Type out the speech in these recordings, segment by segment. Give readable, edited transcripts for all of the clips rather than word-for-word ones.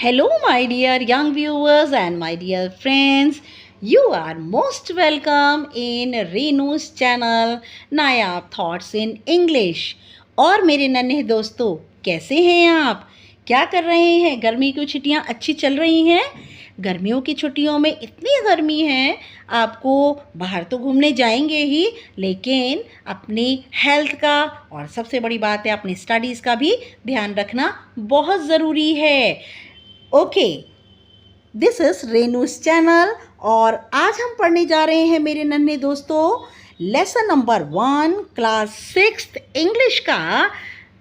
Hello, my dear young viewers and my dear friends. You are most welcome in Renu's channel Nayab thoughts in English. और मेरे नन्हे दोस्तों, कैसे हैं आप? क्या कर रहे हैं? गर्मी की छुट्टियां अच्छी चल रही हैं? गर्मियों की छुट्टियों में इतनी गर्मी है, आपको बाहर तो घूमने जाएंगे ही, लेकिन अपनी हेल्थ का और सबसे बड़ी बात है अपनी स्टडीज़ का भी ध्यान रखना बहुत ज़रूरी है। ओके, दिस इज रेनूस चैनल और आज हम पढ़ने जा रहे हैं मेरे नन्हे दोस्तों lesson number 1 class 6th English का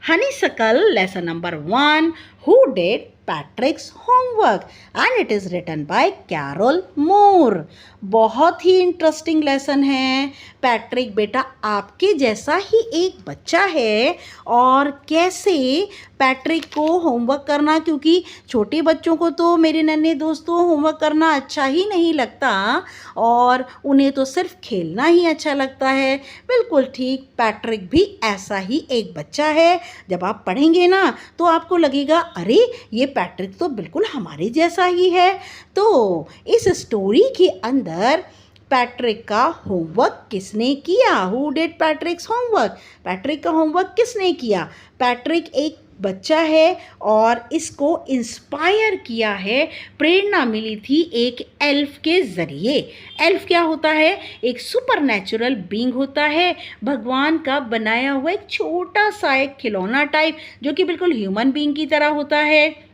honeysuckle lesson number 1 who did Patrick's homework and it is written by Carol Moore. बहुत ही इंटरेस्टिंग लेसन है। पैट्रिक बेटा आपके जैसा ही एक बच्चा है और कैसे पैट्रिक को होमवर्क करना, क्योंकि छोटे बच्चों को तो मेरे नन्हे दोस्तों होमवर्क करना अच्छा ही नहीं लगता और उन्हें तो सिर्फ खेलना ही अच्छा लगता है। बिल्कुल ठीक, पैट्रिक भी ऐसा ही एक बच्चा है। जब आप पढ़ेंगे ना तो आपको लगेगा अरे ये पैट्रिक तो बिल्कुल हमारे जैसा ही है। तो इस स्टोरी के अंदर पैट्रिक का होमवर्क किसने किया? Who did Patrick's homework? Patrick का होमवर्क किसने किया? पैट्रिक एक बच्चा है और इसको इंस्पायर किया है, प्रेरणा मिली थी एक एल्फ के ज़रिए। एल्फ क्या होता है? एक सुपर नेचुरल बीइंग होता है, भगवान का बनाया हुआ एक छोटा सा एक खिलौना टाइप, जो कि बिल्कुल ह्यूमन बीइंग की तरह होता है।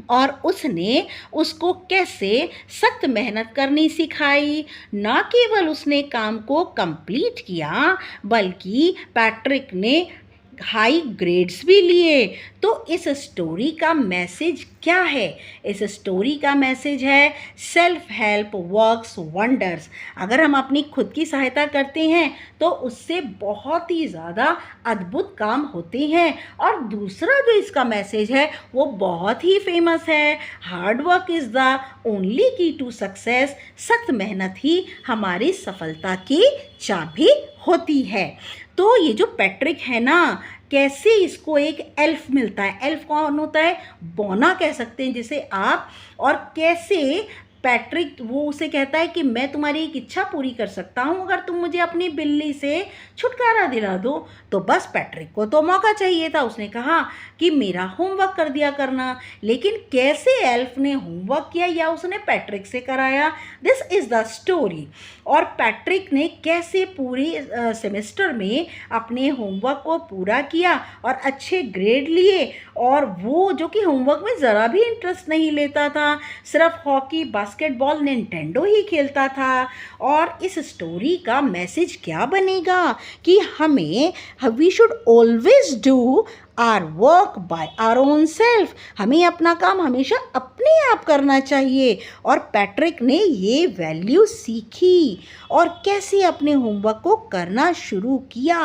और उसने उसको कैसे सख्त मेहनत करनी सिखाई। ना केवल उसने काम को कंप्लीट किया बल्कि पैट्रिक ने हाई ग्रेड्स भी लिए। तो इस स्टोरी का मैसेज क्या है? इस स्टोरी का मैसेज है सेल्फ हेल्प वर्क्स वंडर्स। अगर हम अपनी खुद की सहायता करते हैं तो उससे बहुत ही ज़्यादा अद्भुत काम होते हैं। और दूसरा जो इसका मैसेज है वो बहुत ही फेमस है, hard work is the only की टू सक्सेस। सख्त मेहनत ही हमारी सफलता की चाबी होती है। तो ये जो पैट्रिक है ना, कैसे इसको एक एल्फ मिलता है। एल्फ कौन होता है? बौना कह सकते हैं जिसे आप। और कैसे पैट्रिक वो उसे कहता है कि मैं तुम्हारी एक इच्छा पूरी कर सकता हूँ अगर तुम मुझे अपनी बिल्ली से छुटकारा दिला दो। तो बस पैट्रिक को तो मौका चाहिए था। उसने कहा कि मेरा होमवर्क कर दिया करना। लेकिन कैसे एल्फ ने होमवर्क किया या उसने पैट्रिक से कराया, दिस इज़ द स्टोरी। और पैट्रिक ने कैसे पूरे सेमेस्टर में अपने होमवर्क को पूरा किया और अच्छे ग्रेड लिए। और वो जो कि होमवर्क में ज़रा भी इंटरेस्ट नहीं लेता था, सिर्फ हॉकी बास्केटबॉल निंटेंडो ही खेलता था। और इस स्टोरी का मैसेज क्या बनेगा कि हमें we should always do our work by our own self. हमें अपना काम हमेशा अपने आप करना चाहिए। और पैट्रिक ने ये वैल्यू सीखी और कैसे अपने होमवर्क को करना शुरू किया।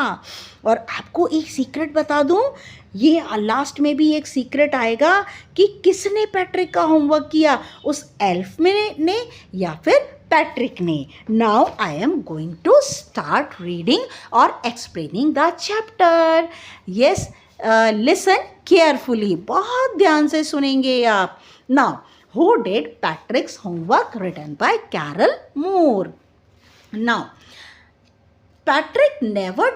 और आपको एक सीक्रेट बता दूं, ये लास्ट में भी एक सीक्रेट आएगा कि किसने पैट्रिक का होमवर्क किया, उस एल्फ में ने या फिर पैट्रिक ने। Now I am going to start reading और explaining the chapter. Yes, listen carefully, बहुत ध्यान से सुनेंगे आप। Now, who did Patrick's homework written by Carol Moore. Now Patrick never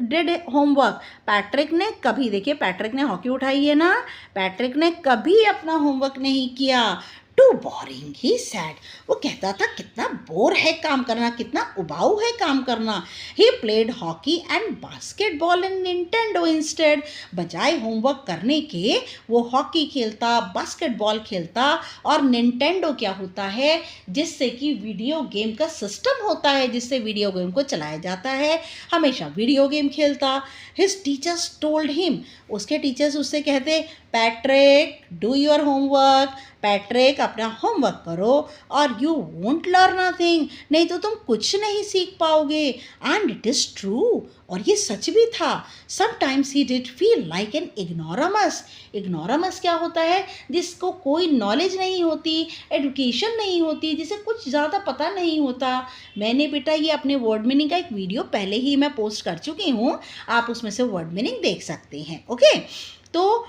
did homework. Patrick ने कभी, देखिए पैट्रिक ने हॉकी उठाई है ना, पैट्रिक ने कभी अपना होमवर्क नहीं किया। टू बोरिंग ही सैड, वो कहता था कितना बोर है काम करना, कितना उबाऊ है काम करना। He played hockey and basketball in Nintendo instead. बजाय होमवर्क करने के वो हॉकी खेलता, बास्केटबॉल खेलता। और निंटेंडो क्या होता है? जिससे कि वीडियो गेम का सिस्टम होता है, जिससे वीडियो गेम को चलाया जाता है, हमेशा वीडियो गेम खेलता। हिज टीचर्स टोल्ड हिम, उसके टीचर्स उससे कहते Patrick do your homework. Patrick अपना होमवर्क करो और यू वोंट लर्न नथिंग, नहीं तो तुम कुछ नहीं सीख पाओगे। एंड इट इज़ ट्रू, और ये सच भी था। Sometimes he did feel like an ignoramus. Ignoramus क्या होता है? जिसको कोई नॉलेज नहीं होती, एजुकेशन नहीं होती, जिसे कुछ ज़्यादा पता नहीं होता। मैंने बेटा ये अपने वर्ड मीनिंग का एक वीडियो पहले ही मैं पोस्ट कर चुकी हूँ, आप उसमें से वर्ड मीनिंग देख सकते हैं। ओके, तो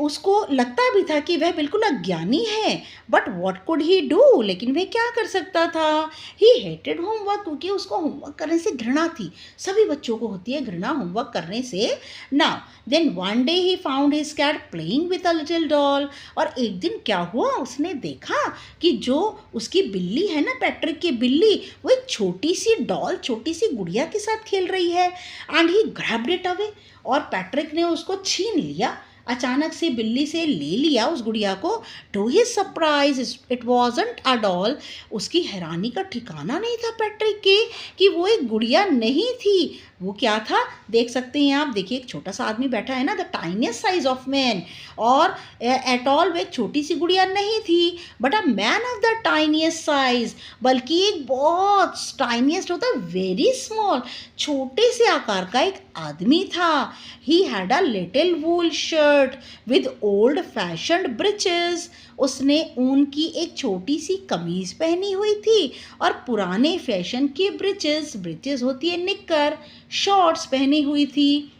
उसको लगता भी था कि वह बिल्कुल अज्ञानी है, but what could he do, लेकिन वह क्या कर सकता था। ही हेटेड होमवर्क, क्योंकि उसको होमवर्क करने से घृणा थी। सभी बच्चों को होती है घृणा होमवर्क करने से। Now then one day he found his cat playing with a little doll. और एक दिन क्या हुआ, उसने देखा कि जो उसकी बिल्ली है ना, पैट्रिक की बिल्ली, वो एक छोटी सी डॉल, छोटी सी गुड़िया के साथ खेल रही है। And he grabbed it away, और पैट्रिक ने उसको छीन लिया, अचानक से बिल्ली से ले लिया उस गुड़िया को। To his surprise it wasn't a doll. उसकी हैरानी का ठिकाना नहीं था पैट्रिक के कि वो एक गुड़िया नहीं थी। वो क्या था, देख सकते हैं आप, देखिए एक छोटा सा आदमी बैठा है ना, the tiniest size of man, और एट ऑल वो एक छोटी सी गुड़िया नहीं थी, but a man of the tiniest size, बल्कि एक बहुत टाइनिएस्ट होता है वेरी स्मॉल, छोटे से आकार का एक आदमी था। He had a little wool shirt with old fashioned breaches. उसने ऊन की एक छोटी सी कमीज पहनी हुई थी और पुराने फैशन के ब्रिचेस, ब्रिचेस होती है निक्कर, शॉर्ट्स पहनी हुई थी।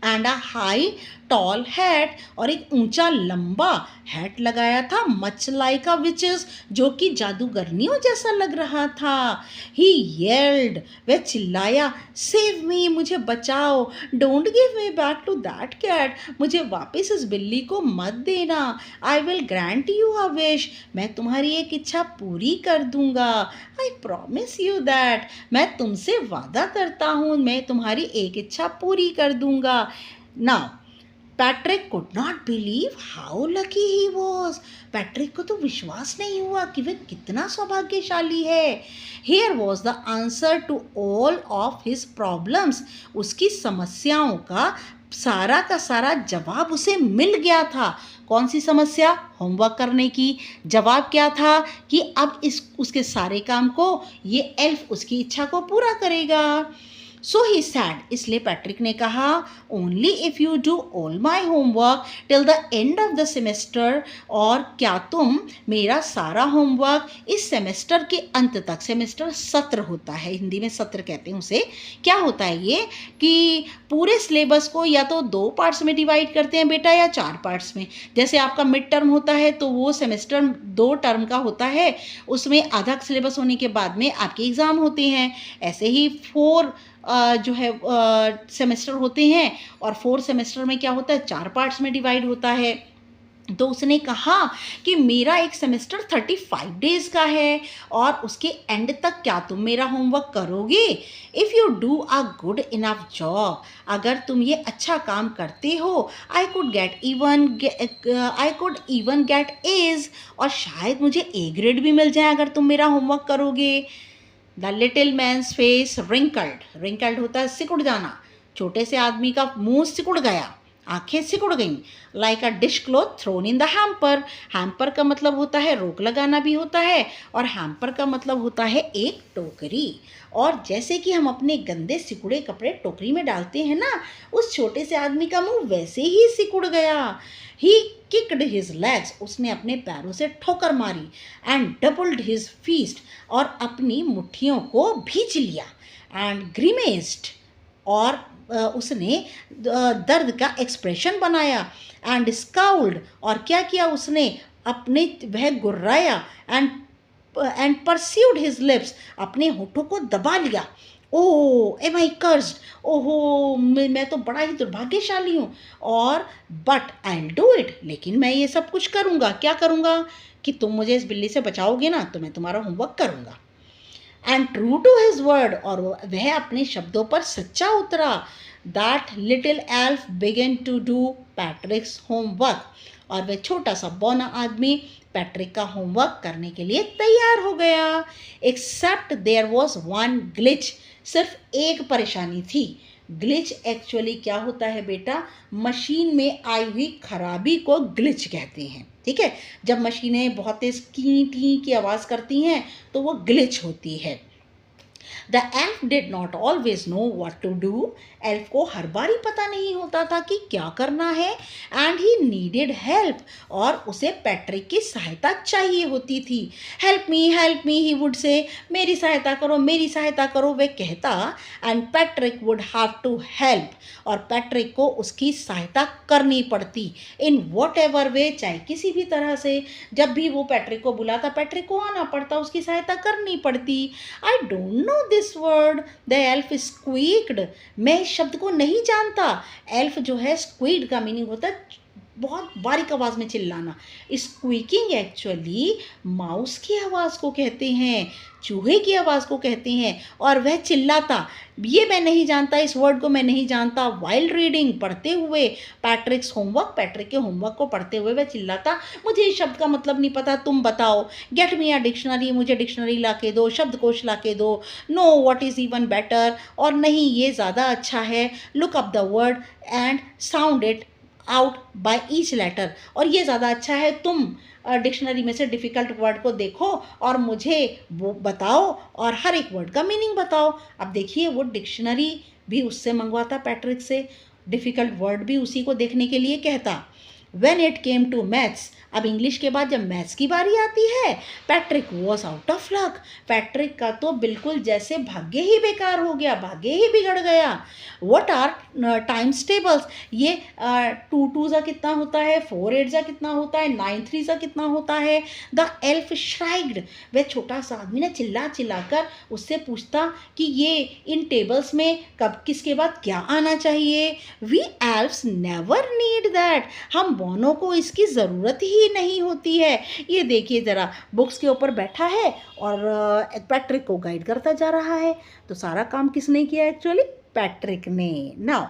And a high tall hat, और एक ऊंचा लंबा हैट लगाया था, मच लाइक अ विचेस, जो कि जादूगरनियों जैसा लग रहा था। ही येल्ड, वह चिल्लाया, सेव मी, मुझे बचाओ, don't give me back to that cat, मुझे वापस इस बिल्ली को मत देना। I will grant you a wish, मैं तुम्हारी एक इच्छा पूरी कर दूंगा। आई प्रॉमिस यू दैट, मैं तुमसे वादा करता हूँ, मैं तुम्हारी एक इच्छा पूरी कर दूंगा। Now Patrick could not believe how lucky he was. Patrick को तो विश्वास नहीं हुआ कि वह कितना सौभाग्यशाली है। Here was the answer to all of his problems. उसकी समस्याओं का सारा जवाब उसे मिल गया था। कौन सी समस्या, होमवर्क करने की। जवाब क्या था कि अब उसके सारे काम को ये एल्फ उसकी इच्छा को पूरा करेगा। सो ही सैड, इसलिए पैट्रिक ने कहा, only if you do all my homework till the end of the semester, और क्या तुम मेरा सारा होमवर्क इस सेमेस्टर के अंत तक, सेमेस्टर सत्र होता है, हिंदी में सत्र कहते हैं उसे। क्या होता है ये कि पूरे सिलेबस को या तो 2 पार्ट्स में डिवाइड करते हैं बेटा, या 4 पार्ट्स में। जैसे आपका मिड टर्म होता है तो वो सेमेस्टर 2 टर्म का होता है, उसमें आधा सिलेबस होने के बाद में आपके एग्ज़ाम होते हैं। ऐसे ही 4 जो है सेमेस्टर होते हैं, और 4 सेमेस्टर में क्या होता है, 4 पार्ट्स में डिवाइड होता है। तो उसने कहा कि मेरा एक सेमेस्टर 35 डेज का है, और उसके एंड तक क्या तुम मेरा होमवर्क करोगे। If you do a good enough job, अगर तुम ये अच्छा काम करते हो, I could even get A's, और शायद मुझे ए ग्रेड भी मिल जाए अगर तुम मेरा होमवर्क करोगे। The little man's face wrinkled होता है सिकुड़ जाना। छोटे से आदमी का मुंह सिकुड़ गया, आंखें सिकुड़ गईं। Like a dish cloth thrown in the hamper. Hamper का मतलब होता है रोक लगाना भी होता है, और हैम्पर का मतलब होता है एक टोकरी। और जैसे कि हम अपने गंदे सिकुड़े कपड़े टोकरी में डालते हैं ना, उस छोटे से आदमी का मुंह वैसे ही सिकुड़ गया। ही किक्ड हिज लेग्स, उसने अपने पैरों से ठोकर मारी। एंड डबल्ड हिज फीस्ट, और अपनी मुट्ठियों को भींच लिया। एंड ग्रीमेस्ड, और उसने दर्द का एक्सप्रेशन बनाया। एंड स्काउल्ड, और क्या किया उसने, अपने वह गुर्राया। एंड परस्यूड हिज लिप्स, अपने होठों को दबा लिया। ओह एम आई कर्स्ड, ओहो मैं तो बड़ा ही दुर्भाग्यशाली हूँ। और but I will do it, लेकिन मैं ये सब कुछ करूँगा। क्या करूँगा, कि तुम मुझे इस बिल्ली से बचाओगे ना, तो मैं तुम्हारा होमवर्क करूँगा। And true to his word, और वह अपने शब्दों पर सच्चा उतरा। That little elf began to do Patrick's homework, और वह छोटा सा बौना आदमी पैट्रिक का होमवर्क करने के लिए तैयार हो गया। Except there was one glitch, सिर्फ एक परेशानी थी। ग्लिच एक्चुअली क्या होता है बेटा, मशीन में आई हुई खराबी को ग्लिच कहते हैं। ठीक है, जब मशीनें बहुत तेज की टी की आवाज़ करती हैं तो वो ग्लिच होती है। The elf did not always know what to do. Elf को हर बार ही पता नहीं होता था कि क्या करना है, एंड ही नीडेड हेल्प, और उसे पैट्रिक की सहायता चाहिए होती थी। Help me he would say, मेरी सहायता करो, मेरी सहायता करो, वह कहता, and Patrick would have to help, और पैट्रिक को उसकी सहायता करनी पड़ती, इन वॉट एवर वे, चाहे किसी भी तरह से। जब भी वो पैट्रिक को बुलाता, पैट्रिक को आना पड़ता, उसकी सहायता करनी पड़ती। I don't know this word, the elf squeaked. मैं इस शब्द को नहीं जानता। एल्फ जो है, स्क्वीड का मीनिंग होता है बहुत बारीक आवाज़ में चिल्लाना। स्क्वीकिंग एक्चुअली माउस की आवाज़ को कहते हैं, चूहे की आवाज़ को कहते हैं, और वह चिल्लाता। ये मैं नहीं जानता, इस वर्ड को मैं नहीं जानता। वाइल्ड रीडिंग, पढ़ते हुए, पैट्रिक्स होमवर्क, पैट्रिक के होमवर्क को पढ़ते हुए वह चिल्लाता, मुझे इस शब्द का मतलब नहीं पता, तुम बताओ। गेट मी अ डिक्शनरी, मुझे डिक्शनरी ला के दो, शब्दकोश ला के दो। No, what is even better, और नहीं ये ज़्यादा अच्छा है। Look up the word and sound it out by each letter, और ये ज़्यादा अच्छा है, तुम डिक्शनरी में से डिफ़िकल्ट वर्ड को देखो और मुझे वो बताओ, और हर एक वर्ड का मीनिंग बताओ। अब देखिए, वो डिक्शनरी भी उससे मंगवाता, पैट्रिक से, डिफ़िकल्ट वर्ड भी उसी को देखने के लिए कहता। When it came to maths, अब इंग्लिश के बाद जब मैथ्स की बारी आती है, Patrick was out of luck. Patrick का तो बिल्कुल जैसे भाग्य ही बेकार हो गया, भाग्य ही बिगड़ गया। व्हाट आर टाइम्स टेबल्स, ये 2 2 सा कितना होता है, 4 8 सा कितना होता है, 9 3 सा कितना होता है। द एल्फ श्राइग्ड, वह छोटा सा आदमी ना चिल्ला चिल्ला कर उससे पूछता कि ये इन टेबल्स में कब किसके बाद क्या आना चाहिए। We elfs never need that, हम बॉनो को इसकी ज़रूरत ही नहीं होती है। ये देखिए ज़रा, बुक्स के ऊपर बैठा है और पैट्रिक को गाइड करता जा रहा है। तो सारा काम किसने किया एक्चुअली? पैट्रिक ने। Now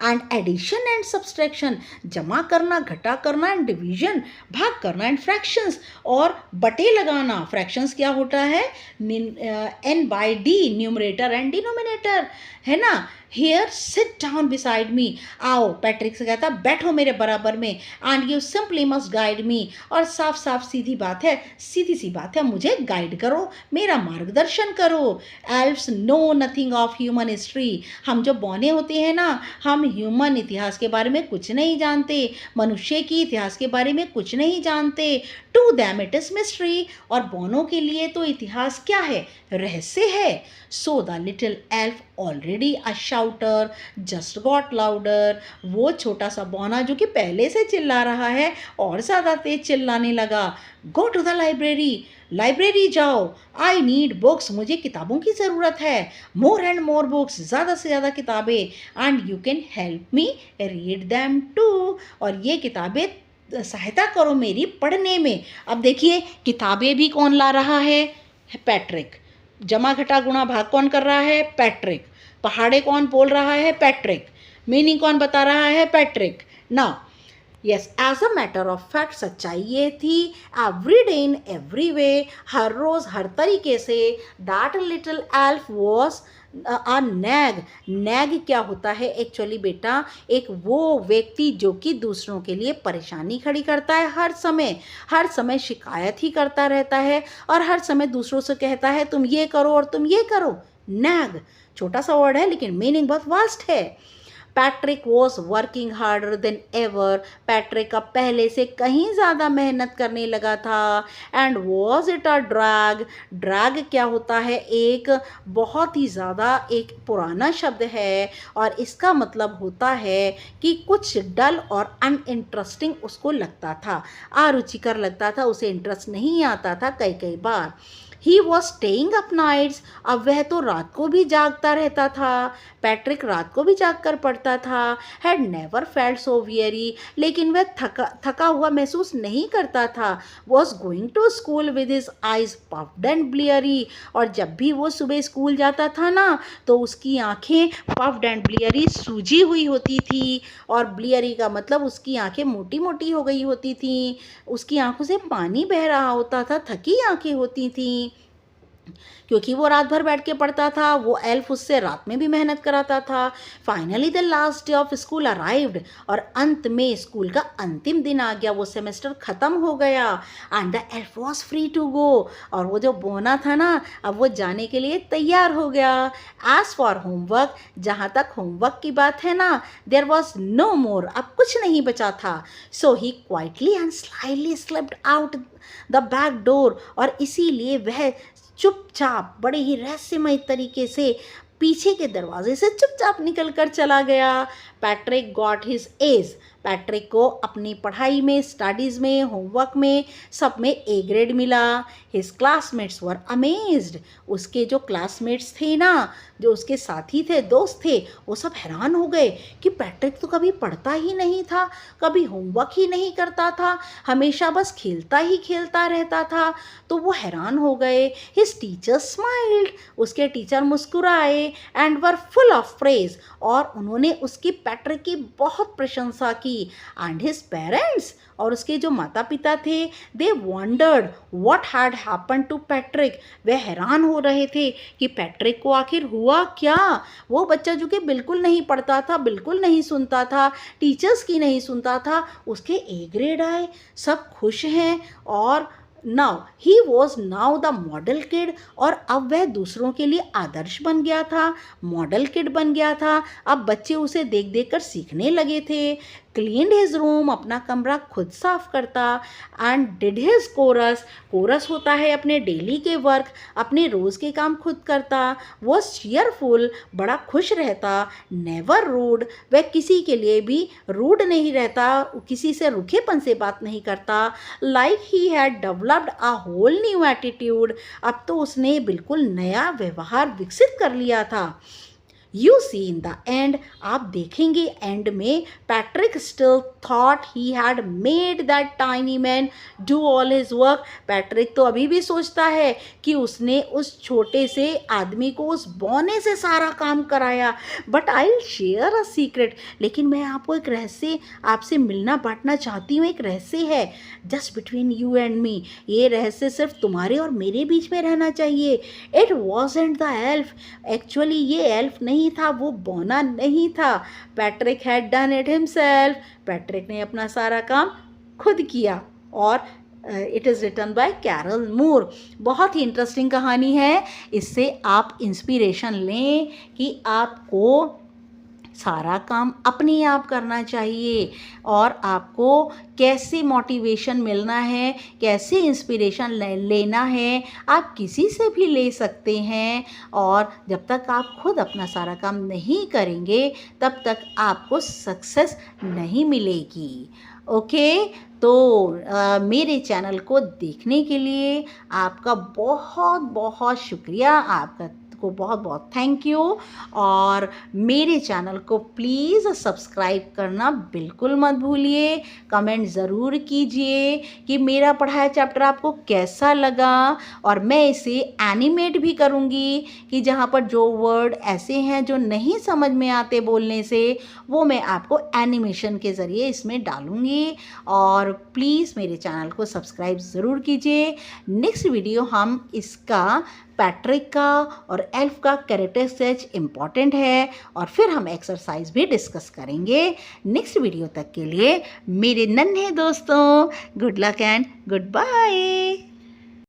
and addition and subtraction, जमा करना, घटा करना, एंड डिवीजन, भाग करना, एंड फ्रैक्शंस, और बटे लगाना। फ्रैक्शंस क्या होता है? n by d, numerator and denominator, है ना। Here sit down beside me, आओ, पैट्रिक से कहता बैठो मेरे बराबर में, and you simply must guide me, और साफ साफ सीधी बात है, सीधी सी बात है, मुझे गाइड करो, मेरा मार्गदर्शन करो। Elfs know nothing of human history, हम जो बौने होते हैं ना, हम ह्यूमन इतिहास के बारे में कुछ नहीं जानते, मनुष्य की इतिहास के बारे में कुछ नहीं जानते। To them it is mystery, और बौनों के लिए तो इतिहास क्या है? रहस्य है। So the little elf already a शाउटर just got louder, वो छोटा सा बौना जो कि पहले से चिल्ला रहा है और ज़्यादा तेज चिल्लाने लगा। Go to the library, library जाओ। आई नीड बुक्स, मुझे किताबों की ज़रूरत है। मोर एंड मोर बुक्स, ज़्यादा से ज़्यादा किताबें। And you can help me read them too, और ये किताबें सहायता करो मेरी पढ़ने में। अब देखिए, किताबें भी कौन ला रहा है? पैट्रिक। जमा घटा गुणा भाग कौन कर रहा है? पैट्रिक। पहाड़े कौन बोल रहा है? पैट्रिक। मीनिंग कौन बता रहा है? Patrick. Now yes, as a matter of fact, सच्चाई ये थी, every day in every way, हर रोज़ हर तरीके से, that little elf was a nag. Nag क्या होता है एक्चुअली बेटा? एक वो व्यक्ति जो कि दूसरों के लिए परेशानी खड़ी करता है, हर समय शिकायत ही करता रहता है, और हर समय दूसरों से कहता है तुम ये करो और तुम ये करो। नैग छोटा सा वर्ड है लेकिन मीनिंग बहुत वास्ट है। Patrick was working harder than ever, Patrick का पहले से कहीं ज़्यादा मेहनत करने लगा था। And was it a drag, drag क्या होता है? एक बहुत ही ज़्यादा एक पुराना शब्द है, और इसका मतलब होता है कि कुछ डल और अनइंटरेस्टिंग उसको लगता था, अरुचिकर लगता था, उसे इंटरेस्ट नहीं आता था कई कई बार। He was staying up nights, अब वह तो रात को भी जागता रहता था। पैट्रिक रात को भी जाग कर पढ़ता था। Had never felt so weary, लेकिन वह थका हुआ महसूस नहीं करता था। Was going to school with his eyes puffed and bleary, और जब भी वो सुबह स्कूल जाता था ना, तो उसकी आंखें पफ्ड एंड ब्लियरी, सूजी हुई होती थी, और ब्लियरी का मतलब उसकी आंखें मोटी मोटी हो गई होती थी, उसकी आंखों से पानी बह रहा होता था, थकी आंखें होती थीं। क्योंकि वो रात भर बैठ के पढ़ता था, वो एल्फ उससे रात में भी मेहनत कराता था। Finally the last day of school arrived, और अंत में स्कूल का अंतिम दिन आ गया, वो सेमेस्टर ख़त्म हो गया। And the elf was free to go, और वो जो बोना था ना, अब वो जाने के लिए तैयार हो गया। एज फॉर होमवर्क, जहाँ तक होमवर्क की बात है ना, देयर वॉज नो मोर, अब कुछ नहीं बचा था। So he quietly and slightly slipped out the back door, और इसीलिए वह चुपचाप बड़े ही रहस्यमय तरीके से पीछे के दरवाजे से चुपचाप निकल कर चला गया। Patrick got his age, Patrick को अपनी पढ़ाई में, स्टडीज़ में, होमवर्क में, सब में ए ग्रेड मिला। हिज क्लासमेट्स वर अमेज्ड, उसके जो क्लासमेट्स थे ना, जो उसके साथी थे, दोस्त थे, वो सब हैरान हो गए कि पैट्रिक तो कभी पढ़ता ही नहीं था, कभी होमवर्क ही नहीं करता था, हमेशा बस खेलता ही खेलता रहता था। तो वो हैरान हो गए। हिज टीचर स्माइल्ड, उसके टीचर मुस्कुराए and were full of praise, और उन्होंने उसकी पैट्रिक की बहुत प्रशंसा की। एंड हिज पेरेंट्स, और उसके जो माता पिता थे, they wondered what had happened to Patrick, वे हैरान हो रहे थे कि पैट्रिक को आखिर हुआ क्या। वो बच्चा जो कि बिल्कुल नहीं पढ़ता था, बिल्कुल नहीं सुनता था, टीचर्स की नहीं सुनता था, उसके ए ग्रेड आए, सब खुश हैं। और now he was now the model kid, और अब वह दूसरों के लिए आदर्श बन गया था, मॉडल किड बन गया था। अब बच्चे उसे देख देख कर सीखने लगे थे। क्लीन्ड हिज रूम, अपना कमरा खुद साफ करता। And did his chores, chores होता है अपने डेली के वर्क, अपने रोज़ के काम खुद करता। वॉज चीयरफुल, बड़ा खुश रहता। नेवर रूड, वह किसी के लिए भी रूड नहीं रहता, किसी से रुखेपन से बात नहीं करता। Like he had developed a whole new attitude, अब तो उसने बिल्कुल नया व्यवहार विकसित कर लिया था। You see in the end, आप देखेंगे एंड में, Patrick still thought he had made that tiny man do all his work. Patrick तो अभी भी सोचता है कि उसने उस छोटे से आदमी को, उस बौने से सारा काम कराया। But I will share a secret, लेकिन मैं आपको एक रहस्य आपसे मिलना बांटना चाहती हूँ। एक रहस्य है just between you and me, ये रहस्य सिर्फ तुम्हारे और मेरे बीच में रहना चाहिए। It wasn't the elf, actually ये एल्फ नहीं था, वो बौना नहीं था। Patrick had done it himself, Patrick ने अपना सारा काम खुद किया। और it is written by Carol Moore. बहुत ही इंटरेस्टिंग कहानी है, इससे आप इंस्पिरेशन लें कि आपको सारा काम अपने आप करना चाहिए, और आपको कैसे मोटिवेशन मिलना है, कैसे इंस्पिरेशन लेना है, आप किसी से भी ले सकते हैं। और जब तक आप खुद अपना सारा काम नहीं करेंगे, तब तक आपको सक्सेस नहीं मिलेगी। ओके, तो मेरे चैनल को देखने के लिए आपका बहुत बहुत शुक्रिया, आपका को बहुत बहुत थैंक यू। और मेरे चैनल को प्लीज़ सब्सक्राइब करना बिल्कुल मत भूलिए। कमेंट ज़रूर कीजिए कि मेरा पढ़ाया चैप्टर आपको कैसा लगा, और मैं इसे एनिमेट भी करूँगी कि जहाँ पर जो वर्ड ऐसे हैं जो नहीं समझ में आते बोलने से, वो मैं आपको एनिमेशन के ज़रिए इसमें डालूँगी। और प्लीज़ मेरे चैनल को सब्सक्राइब ज़रूर कीजिए। नेक्स्ट वीडियो हम इसका पैट्रिक का और एल्फ का कैरेक्टर स्केच इम्पॉर्टेंट है, और फिर हम एक्सरसाइज भी डिस्कस करेंगे। नेक्स्ट वीडियो तक के लिए मेरे नन्हे दोस्तों, good luck and good bye.